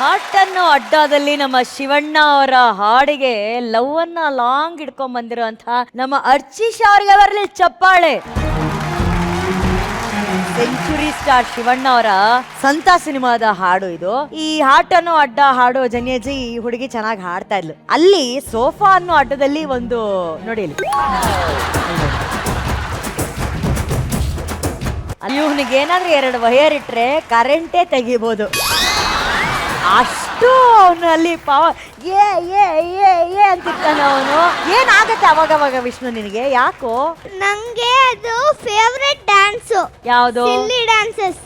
Hot ಅನ್ನೋ ಅಡ್ಡಾದಲ್ಲಿ ನಮ್ಮ ಶಿವಣ್ಣ ಅವರ ಹಾಡಿಗೆ ಲವ್ ಅನ್ನ ಲಾಂಗ್ ಇಟ್ಕೊಂಡ್ ಬಂದಿರುವಂತಹ ನಮ್ಮ ಅರ್ಚಿಶ್ ಅವ್ರಿಗೆ ಬರಲಿ ಚಪ್ಪಾಳೆ. ಸೆಂಚುರಿ ಸ್ಟಾರ್ ಶಿವಣ್ಣ ಅವರ ಸಂತ ಸಿನಿಮಾದ ಹಾಡು ಇದು. ಈ ಹಾಟ್ ಅನ್ನೋ ಅಡ್ಡ ಹಾಡು ಜನಿಯಜ್ಜಿ ಈ ಹುಡುಗಿ ಚೆನ್ನಾಗಿ ಹಾಡ್ತಾ ಇದ್ಲು. ಅಲ್ಲಿ ಸೋಫಾ ಅನ್ನೋ ಅಡ್ಡದಲ್ಲಿ ಒಂದು ನೋಡಿ, ಇವನಿಗೆ ಏನಾದ್ರೂ 2 ವೈರ್ ಇಟ್ರೆ ಕರೆಂಟೇ ತೆಗಿಬಹುದು. ಅಷ್ಟು ಅವನು ಅಲ್ಲಿ ಏ ಏ ಏ ಏ ಅಂತಿರ್ತಾನೆ ಅವನು. ಏನಾಗತ್ತೆ ಅವಾಗ ವಿಷ್ಣು ನಿನಗೆ? ಯಾಕೋ? ನಂಗೆ ಅದು ಫೇವರೇಟ್ ಡ್ಯಾನ್ಸ್. ಯಾವುದು? Silly dances.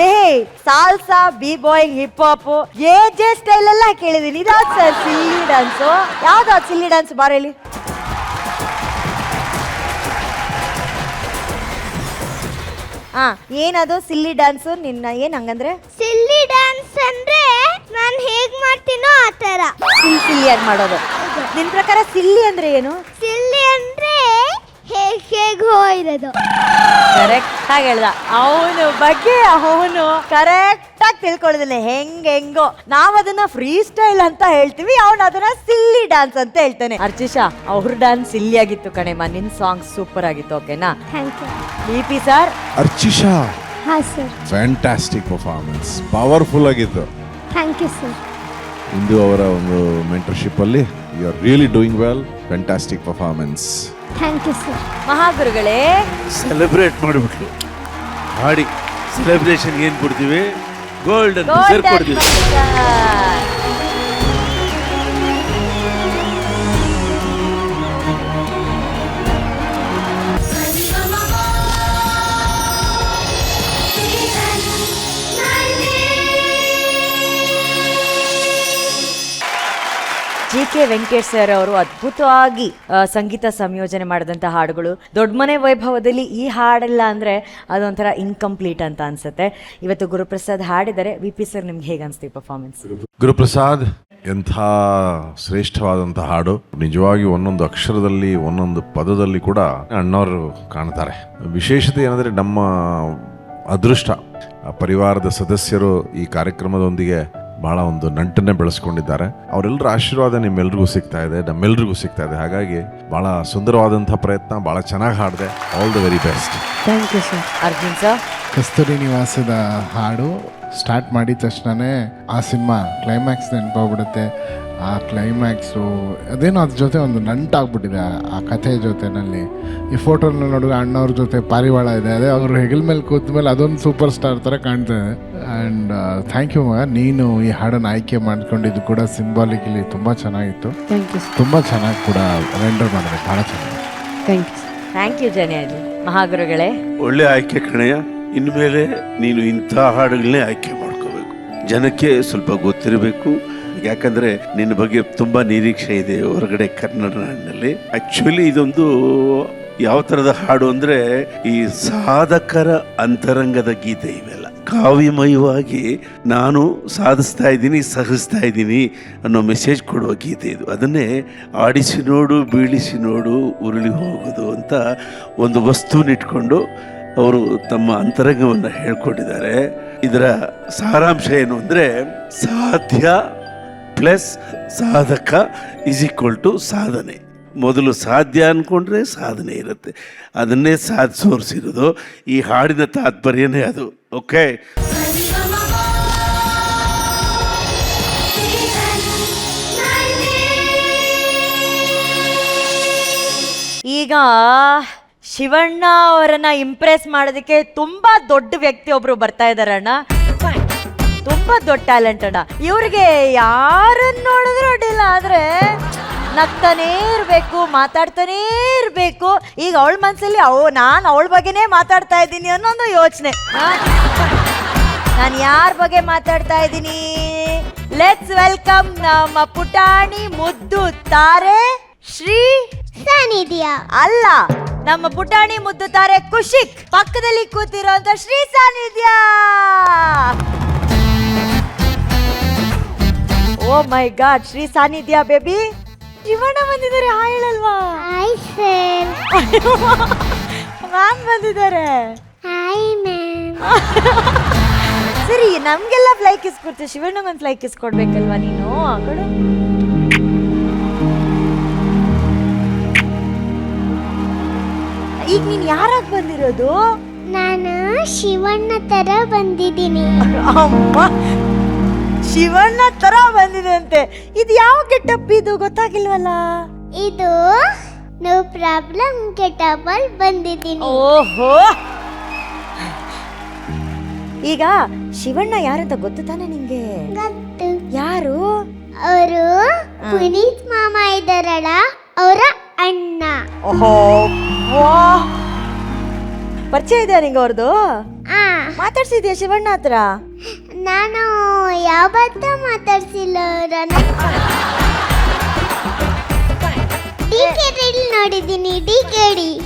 ಲೇ salsa, B boying, hip hop, J style ಎಲ್ಲ ಕೇಳಿದೀನಿ. ಇದಾದ್ ಸರ್ ಸಿಲ್ಲಿ ಡ್ಯಾನ್ಸು? ಯಾವ್ದು ಸಿಲ್ಲಿ ಡ್ಯಾನ್ಸ್ ಬಾರೇಲಿ? ಏನದು ಸಿಲ್ಲಿ ಡ್ಯಾನ್ಸ್? ನಿನ್ನ ಏನ್ ಹಂಗಂದ್ರೆ? ಸಿಲ್ಲಿ ಡ್ಯಾನ್ಸ್ ಅಂದ್ರೆ ನಾನು ಹೇಗ್ ಮಾಡ್ತೀನೋ ಆ ತರ ಸಿಲ್ಲಿ ಆಗಿ ಮಾಡೋದು. ನಿನ್ ಪ್ರಕಾರ ಸಿಲ್ಲಿ ಅಂದ್ರೆ ಏನು? ಸಿಲ್ಲಿ ಅಂದ್ರೆ ಹೇಗೋ ಇರೋದು. ಕರೆಕ್ಟ್ ಆಗಿ ಹೇಳ್ದ. ಅವನು ಬಗ್ಗೆ ಅವನು ಕರೆಕ್ಟ್ ಆಗಿ ತಿಳ್ಕೊಳ್ಳೋದಿಲ್ಲ. ಹೆಂಗೋ ನಾವ್ ಅದನ್ನ ಫ್ರೀ ಸ್ಟೈಲ್ ಅಂತ ಹೇಳ್ತೀವಿ, ಅವನು ಅದನ್ನ ಸಿಲ್ಲಿ ಡ್ಯಾನ್ಸ್ ಅಂತ ಹೇಳ್ತಾನೆ. ಅರ್ಚಿಶಾ, ಅವ್ರ ಡ್ಯಾನ್ಸ್ ಸಿಲ್ಲಿ ಆಗಿತ್ತು ಕಣೆಮ್ಮ. ನಿನ್ ಸಾಂಗ್ ಸೂಪರ್ ಆಗಿತ್ತು. ಓಕೆನಾ? Thank you. BP sir. Archisha, ಹಾ ಸರ್. ಫ್ಯಾಂಟಾಸ್ಟಿಕ್ ಪರ್ಫಾರ್ಮೆನ್ಸ್, ಪವರ್ಫುಲ್ ಆಗಿತ್ತು. Thank you sir. ಇಂದು ಅವರ ಒಂದು ಮೆಂಟರ್ಶಿಪ್ ಅಲ್ಲಿ you are really doing well. Fantastic performance. Thank you sir. ಮಹಾಗುರುಗಳೇ, ಸೆಲೆಬ್ರೇಟ್ ಮಾಡಿಬಿಟ್ರು. ಹಾಡಿ ಸೆಲೆಬ್ರೇಷನ್ ಏನ್ ಕೊಡ್ತೀವಿ? ಗೋಲ್ಡನ್ ಬಜರ್ ಕೊಡ್ತೀವಿ. ಜಿ.ಕೆ. ವೆಂಕಟೇಶ್ ಸರ್ ಅವರು ಅದ್ಭುತವಾಗಿ ಸಂಗೀತ ಸಂಯೋಜನೆ ಮಾಡಿದಂಥ ಹಾಡುಗಳು. ದೊಡ್ಡ ಮನೆ ವೈಭವದಲ್ಲಿ ಈ ಹಾಡಿಲ್ಲ ಅಂದರೆ ಅದೊಂಥರ ಇನ್ಕಂಪ್ಲೀಟ್ ಅಂತ ಅನ್ಸುತ್ತೆ. ಇವತ್ತು ಗುರುಪ್ರಸಾದ್ ಹಾಡಿದರೆ. ವಿ ಪಿ ಸರ್, ನಿಮ್ಗೆ ಹೇಗೆ ಅನಿಸ್ತೀವಿ ಪರ್ಫಾರ್ಮೆನ್ಸ್? ಗುರುಪ್ರಸಾದ್ ಎಂಥ ಶ್ರೇಷ್ಠವಾದಂಥ ಹಾಡು. ನಿಜವಾಗಿ ಒಂದೊಂದು ಅಕ್ಷರದಲ್ಲಿ ಒಂದೊಂದು ಪದದಲ್ಲಿ ಕೂಡ ಅಣ್ಣವರು ಕಾಣ್ತಾರೆ. ವಿಶೇಷತೆ ಏನಂದರೆ ನಮ್ಮ ಅದೃಷ್ಟ ಪರಿವಾರದ ಸದಸ್ಯರು ಈ ಕಾರ್ಯಕ್ರಮದೊಂದಿಗೆ ಬಹಳ ಒಂದು ನಂಟನ್ನೇ ಬೆಳೆಸ್ಕೊಂಡಿದ್ದಾರೆ. ಅವರೆಲ್ಲರ ಆಶೀರ್ವಾದ ನಿಮ್ಮೆಲ್ರಿಗೂ ಸಿಗ್ತಾ ಇದೆ, ನಮ್ಮೆಲ್ರಿಗೂ ಸಿಗ್ತಾ ಇದೆ. ಹಾಗಾಗಿ ಬಹಳ ಸುಂದರವಾದಂಥ ಪ್ರಯತ್ನ, ಬಹಳ ಚೆನ್ನಾಗಿ ಹಾಡಿದೆ. All the very best. Thank you sir. Arjun sir. ಕಸ್ತೂರಿ ನಿವಾಸದ ಹಾಡು ಸ್ಟಾರ್ಟ್ ಮಾಡಿದ ತಕ್ಷಣವೇ ಆ ಸಿನಿಮಾ ಕ್ಲೈಮ್ಯಾಕ್ಸ್ ನೆನಪಾಗ್ಬಿಡುತ್ತೆ. ಆ ಕ್ಲೈಮ್ಯಾಕ್ಸು ಅದೇನೋ ಅದ್ರ ಜೊತೆ ಒಂದು ನಂಟಾಗ್ಬಿಟ್ಟಿದೆ ಆ ಕಥೆ ಜೊತೆನಲ್ಲಿ. ಈ ಫೋಟೋನ ನೋಡಿದ್ರೆ ಅಣ್ಣವ್ರ ಜೊತೆ ಪಾರಿವಾಳ ಇದೆ, ಅದೇ ಅವರು ಹೆಗಲ್ ಮೇಲೆ ಕೂತ ಮೇಲೆ ಅದೊಂದು ಸೂಪರ್ ಸ್ಟಾರ್ ಥರ ಕಾಣ್ತದೆ. ಆ್ಯಂಡ್ ಥ್ಯಾಂಕ್ ಯು ಮಗ, ನೀನು ಈ ಹಾಡನ್ನು ಆಯ್ಕೆ ಮಾಡ್ಕೊಂಡಿದ್ದು ಕೂಡ ಸಿಂಬಾಲಿಕಲಿ ತುಂಬ ಚೆನ್ನಾಗಿತ್ತು. ತುಂಬ ಚೆನ್ನಾಗಿ ಕೂಡ ರೆಂಡರ್ ಮಾಡಿದೆ, ಭಾಳ ಚೆನ್ನಾಗಿ. Thank you ಜನಿಯಾಜಿ. ಮಹಾಗುರುಗಳೇ, ಒಳ್ಳೆ ಆಯ್ಕೆ ಕಣಯ್ಯ. ಇನ್ಮೇಲೆ ನೀನು ಇಂಥ ಹಾಡುಗಳನ್ನೇ ಆಯ್ಕೆ ಮಾಡ್ಕೋಬೇಕು. ಜನಕ್ಕೆ ಸ್ವಲ್ಪ ಗೊತ್ತಿರಬೇಕು. ಯಾಕಂದ್ರೆ ನಿನ್ನ ಬಗ್ಗೆ ತುಂಬಾ ನಿರೀಕ್ಷೆ ಇದೆ ಹೊರಗಡೆ ಕನ್ನಡ ನಾಡಿನಲ್ಲಿ. ಆಕ್ಚುಲಿ ಇದೊಂದು ಯಾವ ತರದ ಹಾಡು ಅಂದ್ರೆ ಈ ಸಾಧಕರ ಅಂತರಂಗದ ಗೀತೆ. ಇವೆಲ್ಲ ಕಾವ್ಯಮಯವಾಗಿ ನಾನು ಸಾಧಿಸ್ತಾ ಇದ್ದೀನಿ, ಸಹಿಸ್ತಾ ಇದ್ದೀನಿ ಅನ್ನೋ ಮೆಸೇಜ್ ಕೊಡುವ ಗೀತೆ ಇದು. ಅದನ್ನೇ ಆಡಿಸಿ ನೋಡು, ಬೀಳಿಸಿ ನೋಡು, ಉರುಳಿ ಹೋಗೋದು ಅಂತ ಒಂದು ವಸ್ತುನಿಟ್ಕೊಂಡು ಅವರು ತಮ್ಮ ಅಂತರಂಗವನ್ನು ಹೇಳ್ಕೊಂಡಿದ್ದಾರೆ. ಇದರ ಸಾರಾಂಶ ಏನು ಅಂದರೆ, ಸಾಧ್ಯ ಪ್ಲಸ್ ಸಾಧಕ ಈಸ್ ಈಕ್ವಲ್ ಟು ಸಾಧನೆ. ಮೊದಲು ಸಾಧ್ಯ ಅಂದ್ಕೊಂಡ್ರೆ ಸಾಧನೆ ಇರುತ್ತೆ, ಅದನ್ನೇ ಸಾಧಿಸೋರಿಸಿರೋದು. ಈ ಹಾಡಿನ ತಾತ್ಪರ್ಯನೇ ಅದು. ಓಕೆ, ಈಗ ಶಿವಣ್ಣ ಅವರನ್ನ ಇಂಪ್ರೆಸ್ ಮಾಡೋದಕ್ಕೆ ತುಂಬಾ ದೊಡ್ಡ ವ್ಯಕ್ತಿ ಒಬ್ರು ಬರ್ತಾ ಇದಾರೆ ಅಣ್ಣ. ತುಂಬಾ ದೊಡ್ಡ ಟ್ಯಾಲೆಂಟ್ ಅಣ್ಣ. ಇವ್ರಿಗೆ ಯಾರನ್ನ ನೋಡಿದ್ರು ಅಡ್ಡಿಲ್ಲ, ಆದ್ರೆ ನಗ್ತಾನೇ ಇರ್ಬೇಕು, ಮಾತಾಡ್ತಾನೇ ಇರ್ಬೇಕು. ಈಗ ಅವಳ ಮನ್ಸಲ್ಲಿ ನಾನು ಅವಳ ಬಗ್ಗೆನೇ ಮಾತಾಡ್ತಾ ಇದ್ದೀನಿ ಅನ್ನೋದು ಯೋಚನೆ. ನಾನು ಯಾರ ಬಗ್ಗೆ ಮಾತಾಡ್ತಾ ಇದ್ದೀನಿ? ಲೆಟ್ಸ್ ವೆಲ್ಕಮ್ ನಮ್ಮ ಪುಟಾಣಿ ಮುದ್ದು ತಾರೆ ಶ್ರೀ ಸಾನಿಧ್ಯ. ಅಲ್ಲ, ನಮ್ಮ ಪುಟಾಣಿ ಮುದ್ದು ತಾರೆ ಕುಶಿಕ್ ಪಕ್ಕದಲ್ಲಿ ಕೂತಿರೋಂತ ಶ್ರೀ ಸಾನಿಧ್ಯ. ಓ ಮೈ ಗಾಡ್, ಶ್ರೀ ಸಾನಿಧ್ಯ ಬೇಬಿ. ಶಿವಣ್ಣ ಬಂದಿದ್ದಾರೆ, ಹಾಯ್ ಹೇಳಲ್ವಾ? Hi sir. ಮ್ಯಾಮ್ ಬಂದಿದ್ದಾರೆ. Hi ma'am. ಸರಿ ನಮ್ಗೆಲ್ಲ ಫ್ಲೈ ಕಿಸ್ ಕೊಡ್ತೀವಿ, ಶಿವಣ್ಣಗೊಂದು ಫ್ಲೈ ಕಿಸ್ ಕೊಡ್ಬೇಕಲ್ವಾ ನೀನು? ಆ ಕಡೆ ಈಗ ನೀನ್ ಯಾರಾಗ್ ಬಂದಿರೋದು? ನಾನು ಶಿವಣ್ಣ ತರ ಬಂದಿದ್ದೀನಿ. ಅಮ್ಮ, ಶಿವಣ್ಣ ತರ ಬಂದಿದೆ ಅಂತೆ. ಇದು ಯಾವ ಗೆಟಪ್ ಇದು ಗೊತ್ತಾಗಿಲ್ವಲ್ಲ? ಇದು ನೋ ಪ್ರಾಬ್ಲಮ್ ಗೆಟಬಲ್ ಬಂದಿದ್ದೀನಿ. ಓಹೋ, ಈಗ ಶಿವಣ್ಣ ಯಾರಂತ ಗೊತ್ತು ತಾನೆ ನಿಂಗೆ? ಗೊತ್ತು. ಯಾರು? ಅವರು ಪುನೀತ್ ಮಾಮ ಇದ್ದಾರಲ್ಲ, ಅವರ ಅಣ್ಣ. ಓಹೋ, ಪರಿಚಯ ಇದೆಯಾ ನಿಂಗೆ ಅವ್ರದ್ದು? ಮಾತಾಡ್ಸಿದ್ಯಾ ಶಿವಣ್ಣ ಹತ್ರ? ನಾನು ಯಾವತ್ತೂ ಮಾತಾಡ್ಸಿಲ್ಲ ಅವರನ್ನ. ಡಿಕೆಡಿಲಿ ನೋಡಿದ್ದೀನಿ.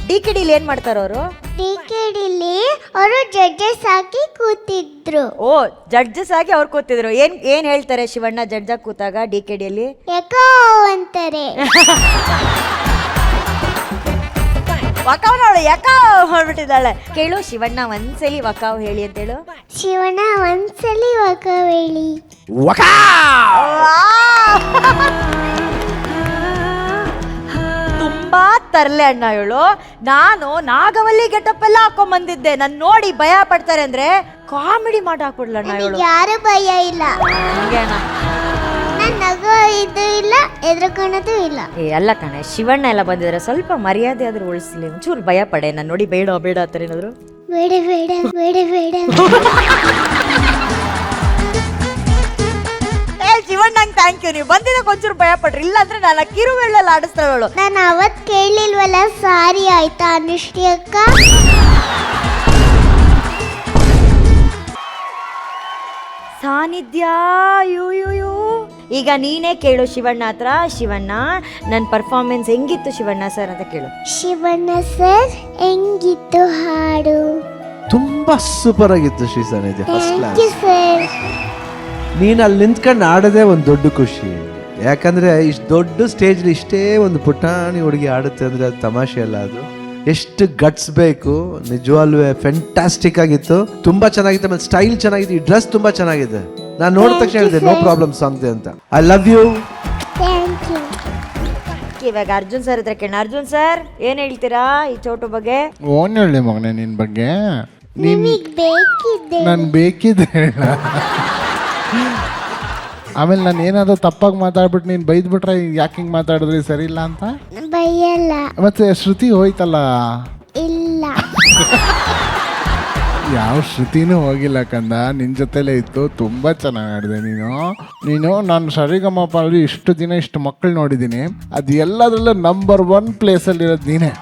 ಡಿಕೆಡಿಲಿ ಏನ್ ಮಾಡ್ತಾರ ಅವರು? ಡಿಕೆಡಿಲಿ ಅವರು ಜಡ್ಜಸ್ ಆಗಿ ಕೂತಿದ್ರು. ಓ, ಜಡ್ಜಸ್ ಆಗಿ ಅವ್ರು ಕೂತಿದ್ರು. ಏನ್ ಹೇಳ್ತಾರೆ ಶಿವಣ್ಣ ಜಡ್ಜ್ ಆಗಿ ಕೂತಾಗ ಡಿಕೆಡಿಯಲ್ಲಿ? ಯಾಕೋ ಅಂತಾರೆ. ವಕಾವ್ನವಳು ಯಾಕಾವ್ ಮಾಡ್ಬಿಟ್ಟಿದ್ದಾಳೆ. ಕೇಳು ಶಿವಣ್ಣ ಒಂದ್ಸಲಿ ವಕಾವ್ ಹೇಳಿ ಅಂತ ಹೇಳು. ಶಿವಣ್ಣ ಒಂದ್ಸಲಿ ವಕಾವ್ ಹೇಳಿ. ತುಂಬಾ ತರ್ಲೆ ಅಣ್ಣ ಇವಳು. ನಾನು ನಾಗವಲ್ಲಿ ಗೆಟಪ್ ಎಲ್ಲ ಹಾಕೊಂಡ್ ಬಂದಿದ್ದೆ. ನನ್ ನೋಡಿ ಭಯ ಪಡ್ತಾರೆ ಅಂದ್ರೆ ಕಾಮಿಡಿ ಮಾಡಿ ಹಾಕ್ಬಿಡ್ಲಣ್ಣ ಇವಳು. ಯಾರು ಭಯ ಇಲ್ಲ. ಹಂಗೆ ಅಣ್ಣ, ನಾನು ನಗೋ ಇದು ಇಲ್ಲ, ಎದ್ರುಕೊಳ್ಳೋದು ಇಲ್ಲ. ಅಲ್ಲ ಕಣೆ, ಶಿವಣ್ಣ ಎಲ್ಲ ಬಂದಿದ್ರೆ ಸ್ವಲ್ಪ ಮರ್ಯಾದೆ ಆದ್ರೂ ಉಳಿಸ್ಲಿ. ಒಂಚೂರು ಭಯ ಪಡೆ. ನಾನು ನೋಡಿ ಬೇಡ ಬೇಡ ಅಂತಾರೆ ಏನಾದ್ರು. ಬೇಡ ಬೇಡ ಬೇಡ ಬೇಡ. ಶಿವಣ್ಣಂಗೆ ಥ್ಯಾಂಕ್ ಯು. ನೀವು ಬಂದಿದ್ದಕ್ಕೆ ಒಂಚೂರು ಭಯ ಪಡ್ರಿ, ಇಲ್ಲಾಂದ್ರೆ ನಾನು ಕಿರುವೆಳ್ಳಲ್ಲಿ ಆಡಿಸ್ತಾಳು. ನಾನು ಅವತ್ತು ಕೇಳಿಲ್ವಲ್ಲ, ಸಾರಿ ಆಯ್ತಾ ಅನುಷ್ಠಿ ಅಕ್ಕ? ಸಾನ್ನಿಧ್ಯ ಯು. ಈಗ ನೀನೇ ಕೇಳು ಶಿವಣ್ಣ ಹತ್ರ. ಶಿವಣ್ಣ, ನನ್ನ ಪರ್ಫಾರ್ಮೆನ್ಸ್ ಹೆಂಗಿತ್ತು ಶಿವಣ್ಣ ಸರ್ ಅಂತ ಕೇಳು. ಶಿವಣ್ಣ ಸರ್ ಹೆಂಗಿತ್ತು ಹಾಡು? ತುಂಬಾ ಸೂಪರ್ ಆಗಿತ್ತು Shri Sannidhya, first thank you class. Sir. ನೀನು ಅಲ್ಲಿ ನಿಂತ್ಕೊಂಡು ಆಡೋದೇ ಒಂದು ದೊಡ್ಡ ಖುಷಿ. ಯಾಕಂದ್ರೆ ಇಷ್ಟು ದೊಡ್ಡ ಸ್ಟೇಜ್ ಇಷ್ಟೇ ಒಂದು ಪುಟಾಣಿ ಹುಡುಗಿ ಆಡುತ್ತೆ ಅಂದ್ರೆ ಅದು ತಮಾಷೆ ಅಲ್ಲ. ಅದು ಎಷ್ಟು ಗಟ್ಸ್ ಬೇಕು. ನಿಜವಾಗ್ಲೂ ಫ್ಯಾಂಟಾಸ್ಟಿಕ್ ಆಗಿತ್ತು, ತುಂಬಾ ಚೆನ್ನಾಗಿತ್ತು. ಆಮೇಲೆ ಸ್ಟೈಲ್ ಚೆನ್ನಾಗಿತ್ತು, ಈ ಡ್ರೆಸ್ ತುಂಬಾ ಚೆನ್ನಾಗಿದೆ. ನಾನು ನೋಡಿದ ತಕ್ಷಣ ಹೇಳಿದೆ ನೋ ಪ್ರಾಬ್ಲಮ್ ಸಾಂಗ್ ಅಂತ. I love you. Thank you. ಇವಾಗ ಅರ್ಜುನ್ ಸರ್ ಹತ್ರ ಕೇಳ. ಅರ್ಜುನ್ ಸರ್ ಏನ್ ಹೇಳ್ತೀರಾ ಈ ಚೋಟು ಬಗ್ಗೆ? ಓನ್ ಹೇಳಿ ಮಗನೇ ನಿನ್ ಬಗ್ಗೆ. ನಿಮಗೆ ಬೇಕಿದ್ದೆ. ನಾನು ಬೇಕಿದ್ದೆ ಹೇಳ. ಆಮೇಲೆ ನಾನು ಏನಾದರೂ ತಪ್ಪಾಗಿ ಮಾತಾಡ್ಬಿಟ್ಟು ನೀನು ಬೈದ್ಬಿಟ್ರೆ ಯಾಕೆ ಹಿಂಗೆ ಮಾತಾಡಿದ್ರಿ ಸರಿ ಇಲ್ಲ ಅಂತ? ಬೈಯಲ್ಲ. ಮತ್ತೆ ಶ್ರುತಿ ಹೋಯ್ತಲ್ಲ. ಇಲ್ಲ. ಯಾವ ಶ್ರುತಿನೂ ಹೋಗಿಲ್ಲ ಕಂದ, ನಿನ್ನ ಜೊತೆಲೇ ಇತ್ತು. ತುಂಬ ಚೆನ್ನಾಗಿ ಆಡಿದೆ ನೀನು. ನಾನು ಸರಿಗಮಪ ಅಲ್ಲಿ ಇಷ್ಟು ದಿನ ಇಷ್ಟು ಮಕ್ಕಳು ನೋಡಿದ್ದೀನಿ, ಅದು ಎಲ್ಲದರಲ್ಲೂ ನಂಬರ್ 1 ಪ್ಲೇಸಲ್ಲಿರೋದು ನೀನೇ.